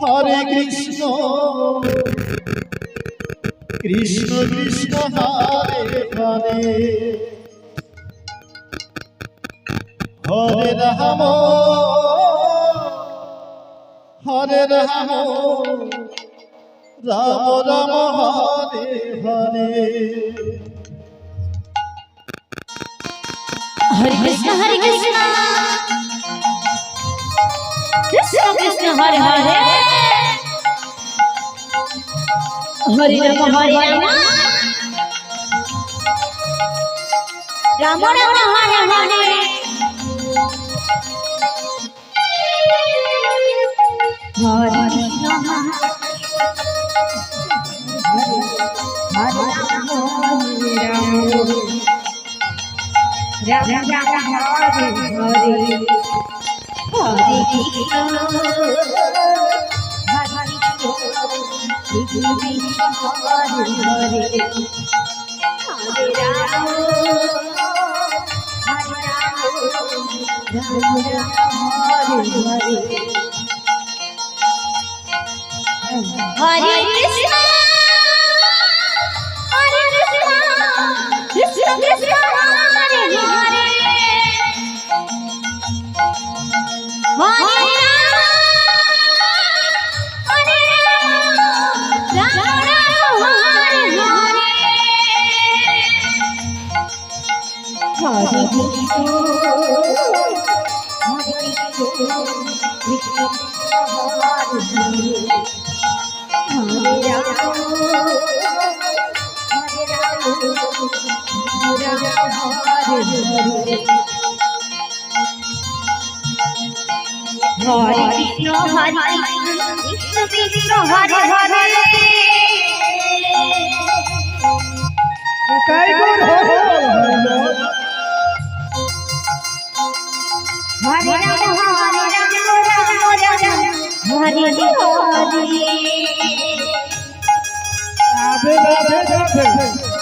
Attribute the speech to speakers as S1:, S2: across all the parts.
S1: হরে কৃষ্ণ কৃষ্ণ কৃষ্ণ হরে হরে হরে রাম হরে রাম রাম রাম হরে হরে
S2: हरे कृष्ण कृष्ण कृष्ण हरे हरे हरे राम राम राम हरे हरे हरे कृष्ण हरे राम राम राम हरे हरे हरे कृष्ण हरे हरे हरे राम हरे कृष्ण कृष्ण कृष्ण हरे हरे हरे कृष्ण कृष्ण हरे हरे हरे राम हरे हरे हरे कृष्ण कृष्ण कृष्ण हरे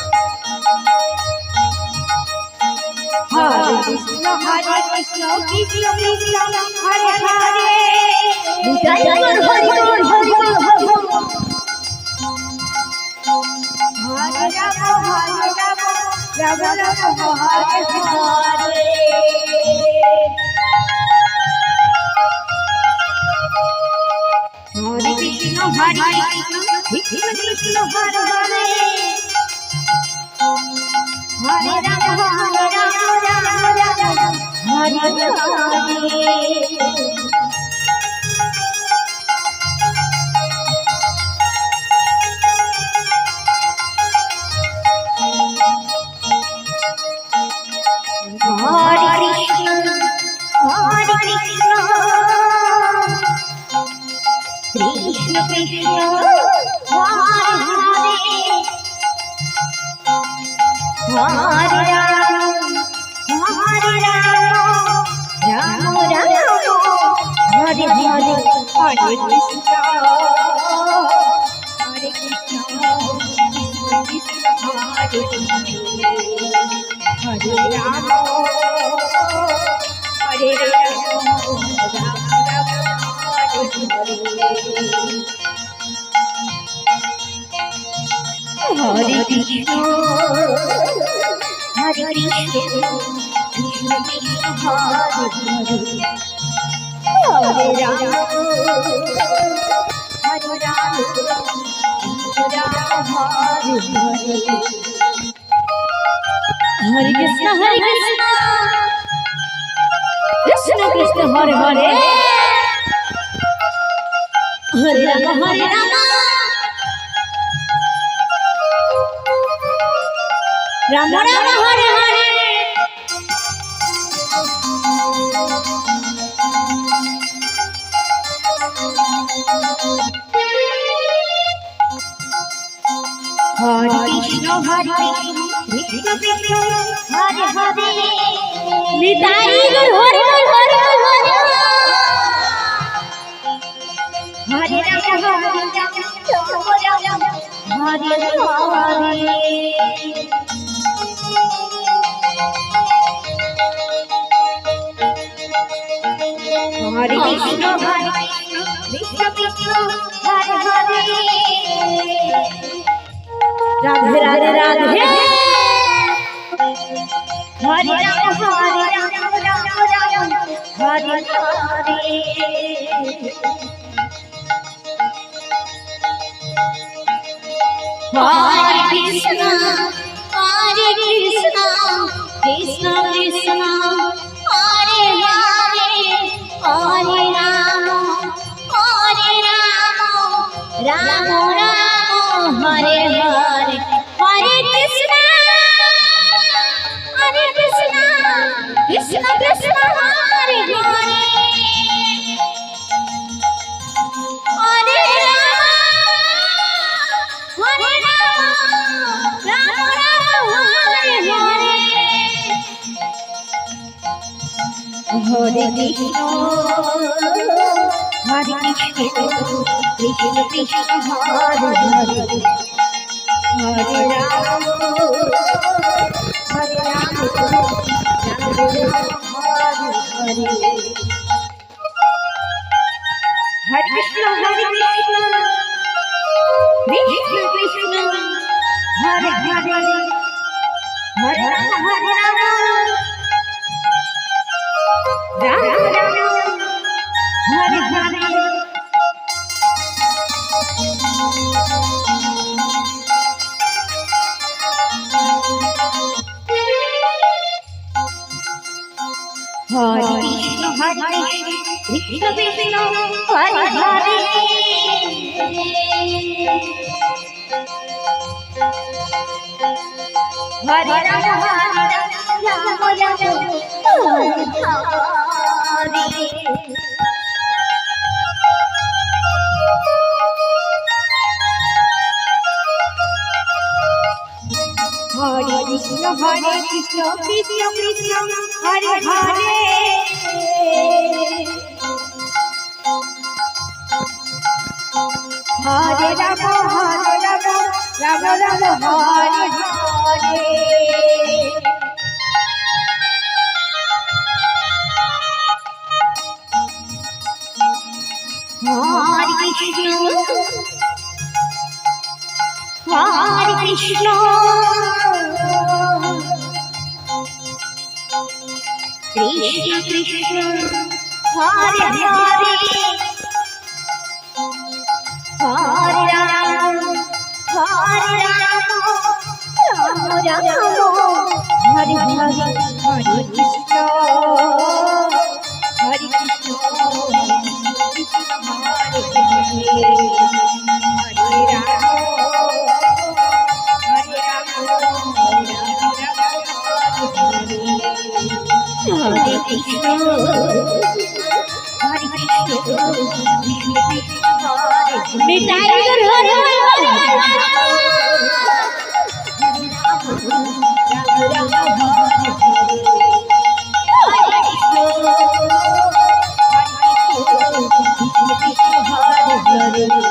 S2: हरे हरे राम हरे राम राम हरे हरे हरे कृष्ण कृष्ण कृष्ण हरे हरे हरे राम हरे हरे कृष्ण कृष्ण हरे हरे राम राम हरे हरे हरे कृष्ण कृष्ण हरे हरे राम हरे राम राम राम हरे हरे हरे कृष्ण कृष्ण कृष्ण हरे हरे हरे राम राम हरे हरे हरे कृष्ण कृष्ण कृष्ण हरे हरे हरे राम राम राम हरे हरे हरे कृष्ण कृष्ण कृष्ण हरे हरे निताई गौर हरे हरे हरे राम हरे हरे হরে কৃষ্ণ কৃষ্ণ কৃষ্ণ হরে হরে রাধে রাধে রাধে হরে Ram Ram Ram Hare Hare Hare Krishna, Krishna Krishna, Hare Hare, Hare Rama, Rama Rama, Hare Hare, Hare Krishna, Krishna Krishna, Hare Hare, Hare Rama. Hare Rama, Rama Rama, Hare Hare. Hare Krishna, Krishna Krishna, Hare Hare. Hare Rama, Hare Rama, Rama Rama, Hare Hare. Hare Krishna, Hare Krishna. Krishna Krishna, Hare Hare, Hare Rama, Rama Rama, Hare Hare. Hare Krishna, Krishna Krishna, Hare Hare. Hare Rama, Rama Rama, Hare Hare. Hare Krishna, Krishna Krishna, Hare Hare. Hare Rama, Rama Rama, Hare Hare. Hare Krishna, Hare Krishna, Krishna Krishna, Hare Hare. Hare Rama, Rama Rama, Hare Hare. Hare Krishna, Hare Krishna, Krishna Hare Hare. Hare Rama, Hare Krishna, Hare Krishna, Krishna Krishna, Hare Hare. मिटाई कर हरे हरे हरे हरे